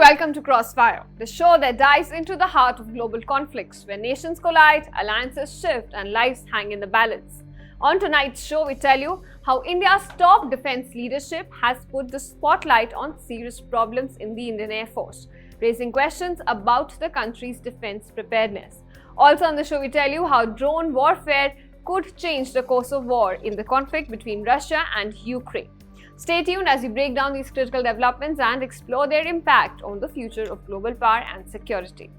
welcome to Crossfire, the show that dives into the heart of global conflicts where nations collide, alliances shift, and lives hang in the balance. On tonight's show, we tell you how India's top defense leadership has put the spotlight on serious problems in the Indian Air Force, raising questions about the country's defense preparedness. Also on the show, we tell you how drone warfare could change the course of war in the conflict between Russia and Ukraine. Stay tuned as we break down these critical developments and explore their impact on the future of global power and security.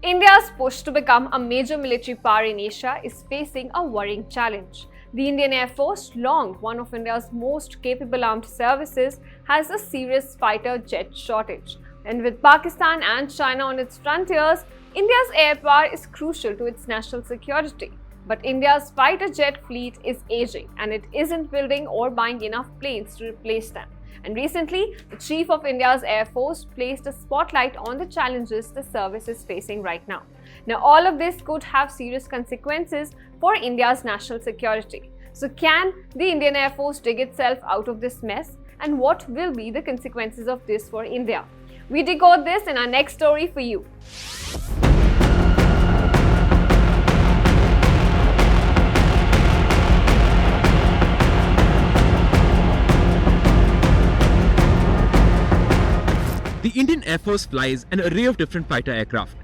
India's push to become a major military power in Asia is facing a worrying challenge. The Indian Air Force, long one of India's most capable armed services, has a serious fighter jet shortage. And with Pakistan and China on its frontiers, India's air power is crucial to its national security. But India's fighter jet fleet is aging and it isn't building or buying enough planes to replace them. And recently, the Chief of India's Air Force placed a spotlight on the challenges the service is facing right now. Now, all of this could have serious consequences for India's national security. So, can the Indian Air Force dig itself out of this mess? And what will be the consequences of this for India? We decode this in our next story for you. The Indian Air Force flies an array of different fighter aircraft: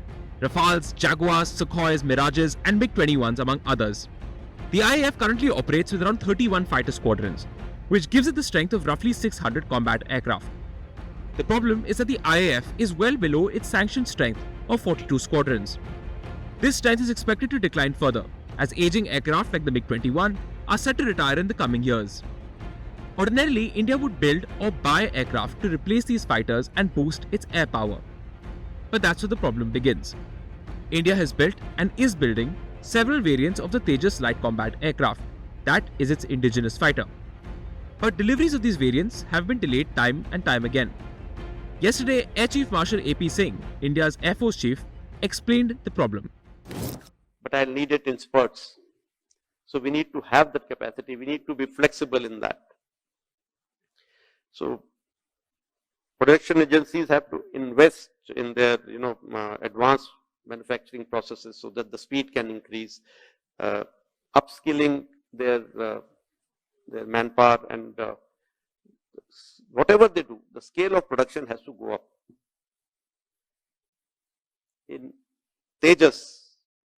Rafales, Jaguars, Sukhois, Mirages, and MiG-21s among others. The IAF currently operates with around 31 fighter squadrons, which gives it the strength of roughly 600 combat aircraft. The problem is that the IAF is well below its sanctioned strength of 42 squadrons. This strength is expected to decline further, as aging aircraft like the MiG-21 are set to retire in the coming years. Ordinarily, India would build or buy aircraft to replace these fighters and boost its air power. But that's where the problem begins. India has built and is building several variants of the Tejas light combat aircraft. That is its indigenous fighter. But deliveries of these variants have been delayed time and time again. Yesterday, Air Chief Marshal A.P. Singh, India's Air Force Chief, explained the problem. But I'll need it in spurts. So we need to have that capacity. We need to be flexible in that. So production agencies have to invest in their, advanced manufacturing processes so that the speed can increase, upskilling their manpower, and whatever they do, the scale of production has to go up. In Tejas,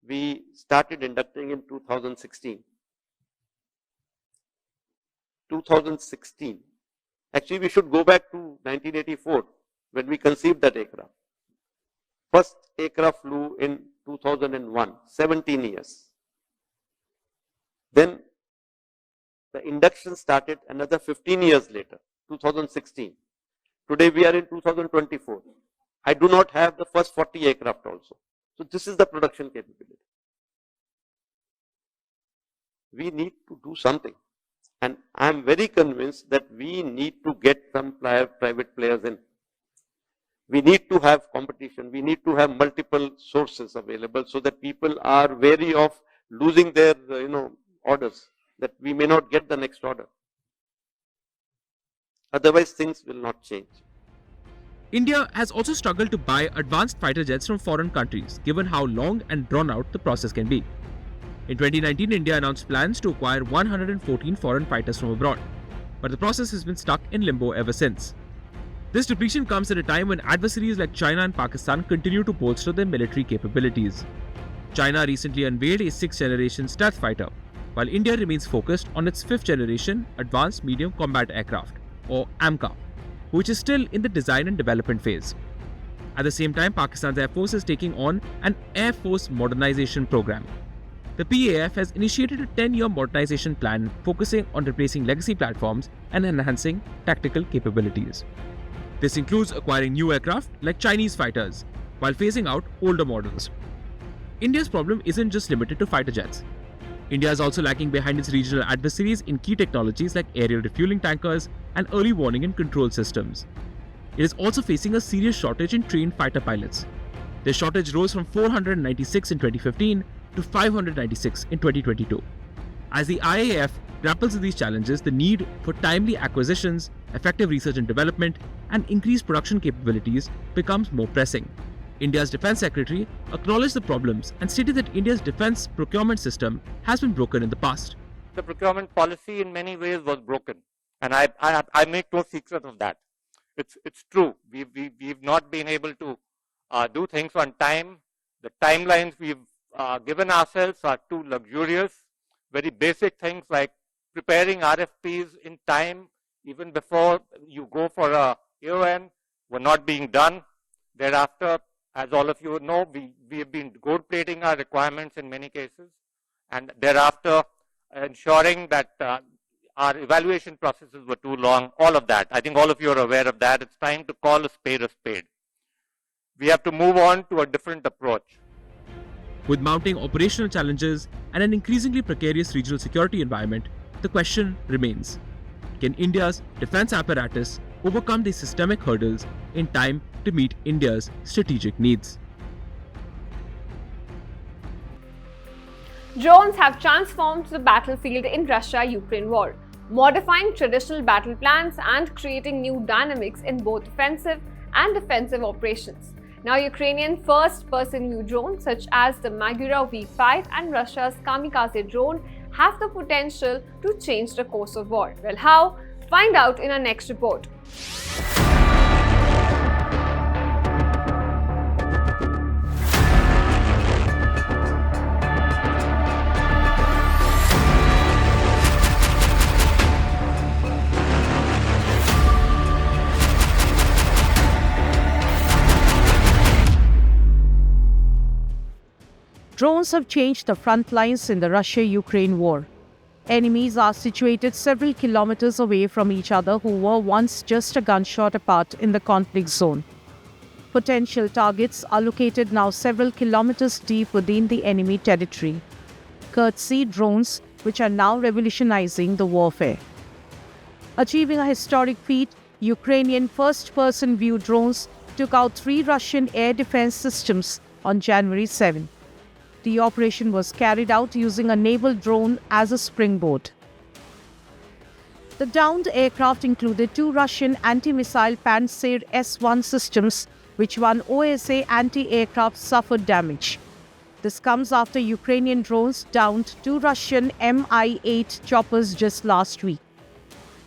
we started inducting in 2016. Actually, we should go back to 1984 when we conceived that aircraft. First aircraft flew in 2001, 17 years. Then the induction started another 15 years later, 2016. Today we are in 2024. I do not have the first 40 aircraft also. So this is the production capability. We need to do something. And I am very convinced that we need to get some private players in. We need to have competition. We need to have multiple sources available so that people are wary of losing their orders, that we may not get the next order. Otherwise, things will not change. India has also struggled to buy advanced fighter jets from foreign countries, given how long and drawn out the process can be. In 2019, India announced plans to acquire 114 foreign fighters from abroad, but the process has been stuck in limbo ever since. This depletion comes at a time when adversaries like China and Pakistan continue to bolster their military capabilities. China recently unveiled a 6th-generation stealth fighter, while India remains focused on its 5th-generation Advanced Medium Combat Aircraft, or AMCA, which is still in the design and development phase. At the same time, Pakistan's Air Force is taking on an Air Force modernization program. The PAF has initiated a 10-year modernization plan focusing on replacing legacy platforms and enhancing tactical capabilities. This includes acquiring new aircraft like Chinese fighters, while phasing out older models. India's problem isn't just limited to fighter jets. India is also lagging behind its regional adversaries in key technologies like aerial refueling tankers and early warning and control systems. It is also facing a serious shortage in trained fighter pilots. The shortage rose from 496 in 2015 to 596 in 2022. As the IAF grapples with these challenges, the need for timely acquisitions effective research and development, and increased production capabilities becomes more pressing. India's Defence Secretary acknowledged the problems and stated that India's defence procurement system has been broken in the past. The procurement policy in many ways was broken, and I make no secret of that. It's true. We've not been able to do things on time. The timelines we've given ourselves are too luxurious. Very basic things like preparing RFPs in time, even before you go for a AON, were not being done. Thereafter, as all of you know, we have been gold plating our requirements in many cases, and thereafter ensuring that our evaluation processes were too long, all of that. I think all of you are aware of that. It's time to call a spade a spade. We have to move on to a different approach. With mounting operational challenges and an increasingly precarious regional security environment, the question remains: can India's defense apparatus overcome these systemic hurdles in time to meet India's strategic needs? Drones have transformed the battlefield in Russia-Ukraine war, modifying traditional battle plans and creating new dynamics in both offensive and defensive operations. Now, Ukrainian first-person view drones such as the Magura V5 and Russia's kamikaze drone have the potential to change the course of war. Well, how? Find out in our next report. Drones have changed the front lines in the Russia-Ukraine war. Enemies are situated several kilometers away from each other who were once just a gunshot apart in the conflict zone. Potential targets are located now several kilometers deep within the enemy territory, courtesy drones which are now revolutionizing the warfare. Achieving a historic feat, Ukrainian first-person view drones took out 3 Russian air defense systems on January 7. The operation was carried out using a naval drone as a springboard. The downed aircraft included 2 Russian anti-missile Pantsir S-1 systems, which one OSA anti-aircraft suffered damage. This comes after Ukrainian drones downed 2 Russian Mi-8 choppers just last week.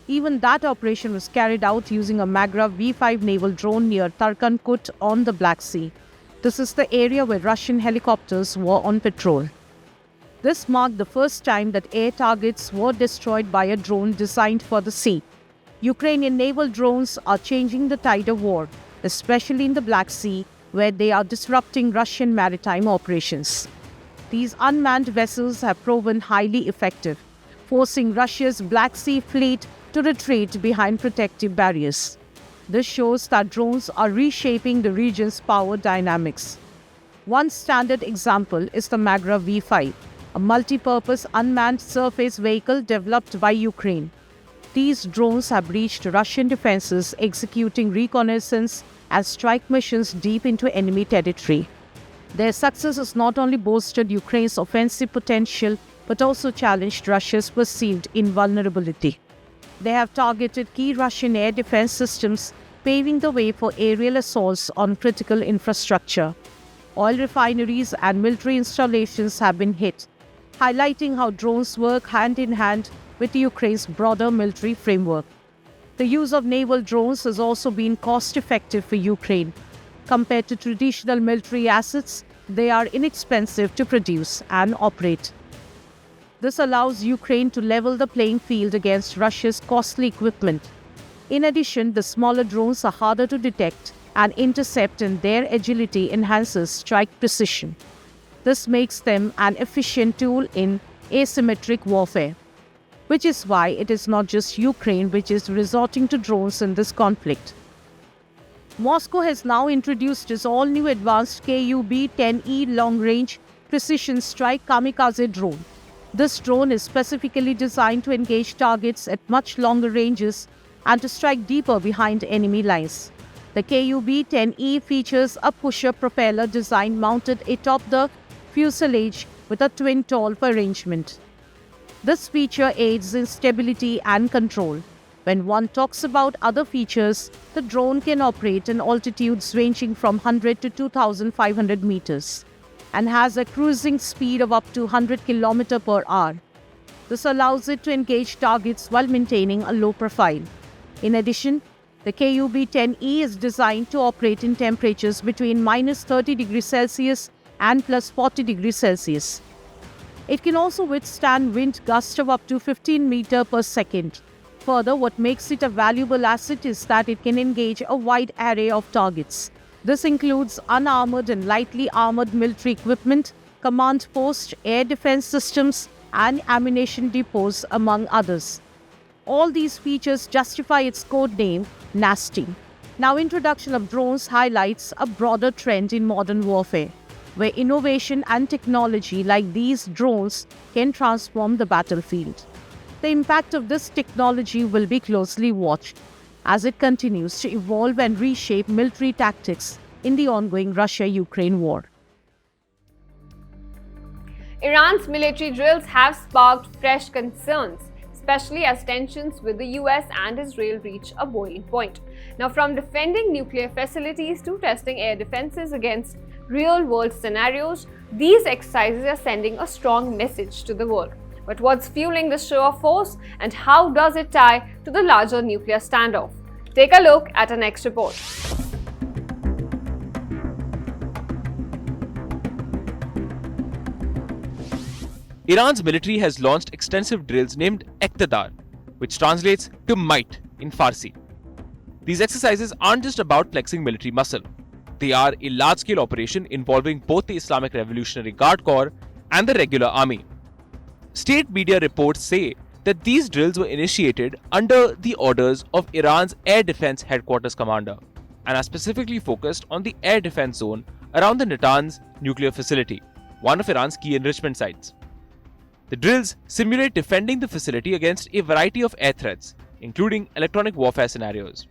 Even that operation was carried out using a Magura V5 naval drone near Tarkankut on the Black Sea. This is the area where Russian helicopters were on patrol. This marked the first time that air targets were destroyed by a drone designed for the sea. Ukrainian naval drones are changing the tide of war, especially in the Black Sea, where they are disrupting Russian maritime operations. These unmanned vessels have proven highly effective, forcing Russia's Black Sea fleet to retreat behind protective barriers. This shows that drones are reshaping the region's power dynamics. One standard example is the Magura V5, a multi-purpose unmanned surface vehicle developed by Ukraine. These drones have breached Russian defenses, executing reconnaissance and strike missions deep into enemy territory. Their success has not only bolstered Ukraine's offensive potential, but also challenged Russia's perceived invulnerability. They have targeted key Russian air defense systems, paving the way for aerial assaults on critical infrastructure. Oil refineries and military installations have been hit, highlighting how drones work hand in hand with Ukraine's broader military framework. The use of naval drones has also been cost-effective for Ukraine. Compared to traditional military assets, they are inexpensive to produce and operate. This allows Ukraine to level the playing field against Russia's costly equipment. In addition, the smaller drones are harder to detect and intercept, and their agility enhances strike precision. This makes them an efficient tool in asymmetric warfare, which is why it is not just Ukraine which is resorting to drones in this conflict. Moscow has now introduced its all-new advanced KUB-10E long-range precision strike kamikaze drone. This drone is specifically designed to engage targets at much longer ranges and to strike deeper behind enemy lines. The KUB-10E features a pusher propeller design mounted atop the fuselage with a twin-torp arrangement. This feature aids in stability and control. When one talks about other features, the drone can operate in altitudes ranging from 100 to 2,500 meters and has a cruising speed of up to 100 km per hour. This allows it to engage targets while maintaining a low profile. In addition, the KUB-10E is designed to operate in temperatures between minus 30 degrees Celsius and plus 40 degrees Celsius. It can also withstand wind gusts of up to 15 meters per second. Further, what makes it a valuable asset is that it can engage a wide array of targets. This includes unarmored and lightly armored military equipment, command posts, air defense systems, and ammunition depots, among others. All these features justify its code name, NASTY. Now, introduction of drones highlights a broader trend in modern warfare, where innovation and technology like these drones can transform the battlefield. The impact of this technology will be closely watched as it continues to evolve and reshape military tactics in the ongoing Russia-Ukraine war. Iran's military drills have sparked fresh concerns, especially as tensions with the US and Israel reach a boiling point. Now, from defending nuclear facilities to testing air defenses against real-world scenarios, these exercises are sending a strong message to the world. But what's fueling this show of force, and how does it tie to the larger nuclear standoff? Take a look at our next report. Iran's military has launched extensive drills named Iqtidar, which translates to might in Farsi. These exercises aren't just about flexing military muscle. They are a large-scale operation involving both the Islamic Revolutionary Guard Corps and the regular army. State media reports say that these drills were initiated under the orders of Iran's Air Defense Headquarters commander and are specifically focused on the air defense zone around the Natanz nuclear facility, one of Iran's key enrichment sites. The drills simulate defending the facility against a variety of air threats, including electronic warfare scenarios.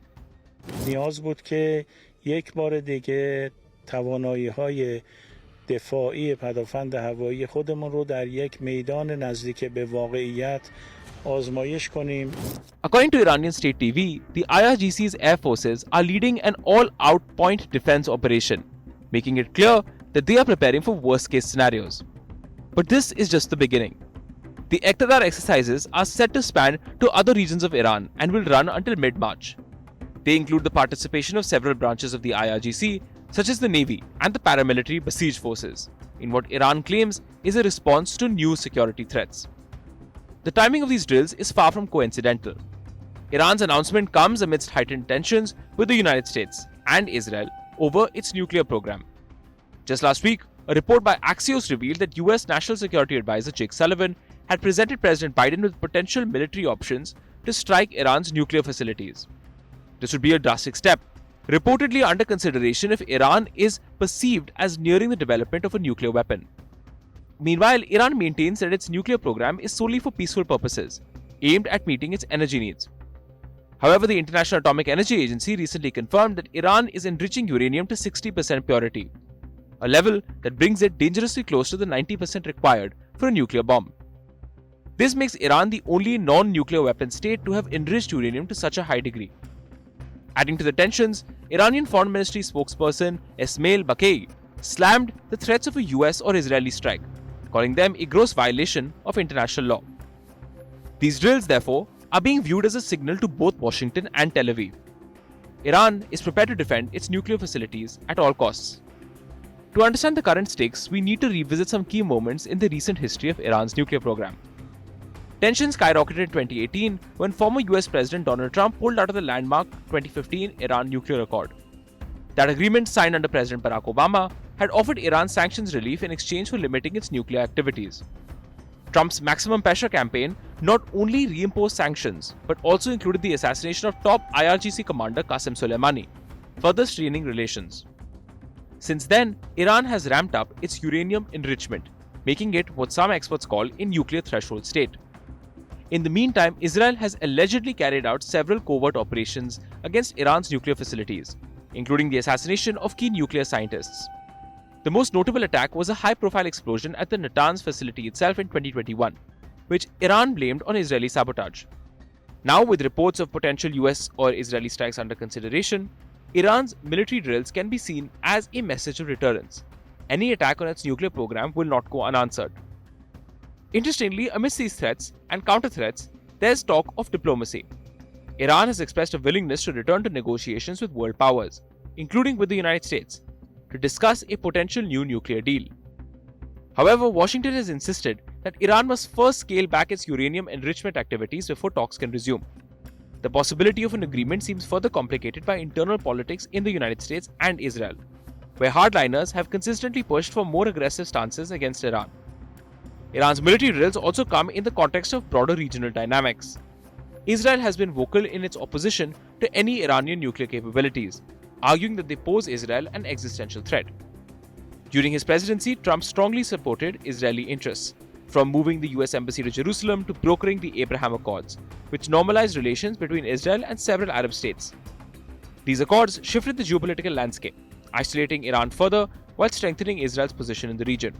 نیاز بود که یک بار دیگه توانایی‌های دفاعی پدافند هوایی خودمون رو در یک میدان نزدیک به واقعیت آزمایش کنیم. According to Iranian state TV, the IRGC's air forces are leading an all-out point defense operation, making it clear that they are preparing for worst-case scenarios. But this is just the beginning. The Iqtidar exercises are set to span to other regions of Iran and will run until mid-March. They include the participation of several branches of the IRGC, such as the Navy and the paramilitary Basij forces, in what Iran claims is a response to new security threats. The timing of these drills is far from coincidental. Iran's announcement comes amidst heightened tensions with the United States and Israel over its nuclear program. Just last week, a report by Axios revealed that US National Security Advisor Jake Sullivan had presented President Biden with potential military options to strike Iran's nuclear facilities. This would be a drastic step, reportedly under consideration if Iran is perceived as nearing the development of a nuclear weapon. Meanwhile, Iran maintains that its nuclear program is solely for peaceful purposes, aimed at meeting its energy needs. However, the International Atomic Energy Agency recently confirmed that Iran is enriching uranium to 60% purity, a level that brings it dangerously close to the 90% required for a nuclear bomb. This makes Iran the only non-nuclear weapon state to have enriched uranium to such a high degree. Adding to the tensions, Iranian Foreign Ministry spokesperson Esmail Bakei slammed the threats of a US or Israeli strike, calling them a gross violation of international law. These drills, therefore, are being viewed as a signal to both Washington and Tel Aviv. Iran is prepared to defend its nuclear facilities at all costs. To understand the current stakes, we need to revisit some key moments in the recent history of Iran's nuclear program. Tensions skyrocketed in 2018 when former US President Donald Trump pulled out of the landmark 2015 Iran nuclear accord. That agreement, signed under President Barack Obama, had offered Iran sanctions relief in exchange for limiting its nuclear activities. Trump's maximum pressure campaign not only reimposed sanctions, but also included the assassination of top IRGC commander Qasem Soleimani, further straining relations. Since then, Iran has ramped up its uranium enrichment, making it what some experts call a nuclear threshold state. In the meantime, Israel has allegedly carried out several covert operations against Iran's nuclear facilities, including the assassination of key nuclear scientists. The most notable attack was a high-profile explosion at the Natanz facility itself in 2021, which Iran blamed on Israeli sabotage. Now, with reports of potential US or Israeli strikes under consideration, Iran's military drills can be seen as a message of deterrence. Any attack on its nuclear program will not go unanswered. Interestingly, amidst these threats and counter-threats, there's talk of diplomacy. Iran has expressed a willingness to return to negotiations with world powers, including with the United States, to discuss a potential new nuclear deal. However, Washington has insisted that Iran must first scale back its uranium enrichment activities before talks can resume. The possibility of an agreement seems further complicated by internal politics in the United States and Israel, where hardliners have consistently pushed for more aggressive stances against Iran. Iran's military drills also come in the context of broader regional dynamics. Israel has been vocal in its opposition to any Iranian nuclear capabilities, arguing that they pose Israel an existential threat. During his presidency, Trump strongly supported Israeli interests, from moving the US embassy to Jerusalem to brokering the Abraham Accords, which normalized relations between Israel and several Arab states. These accords shifted the geopolitical landscape, isolating Iran further while strengthening Israel's position in the region.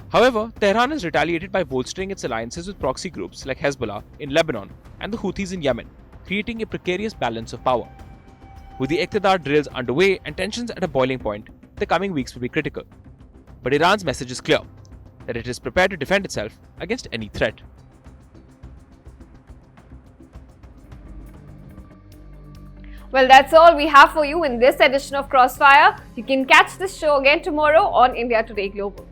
However, Tehran has retaliated by bolstering its alliances with proxy groups like Hezbollah in Lebanon and the Houthis in Yemen, creating a precarious balance of power. With the Iqtidar drills underway and tensions at a boiling point, the coming weeks will be critical. But Iran's message is clear, that it is prepared to defend itself against any threat. Well, that's all we have for you in this edition of Crossfire. You can catch this show again tomorrow on India Today Global.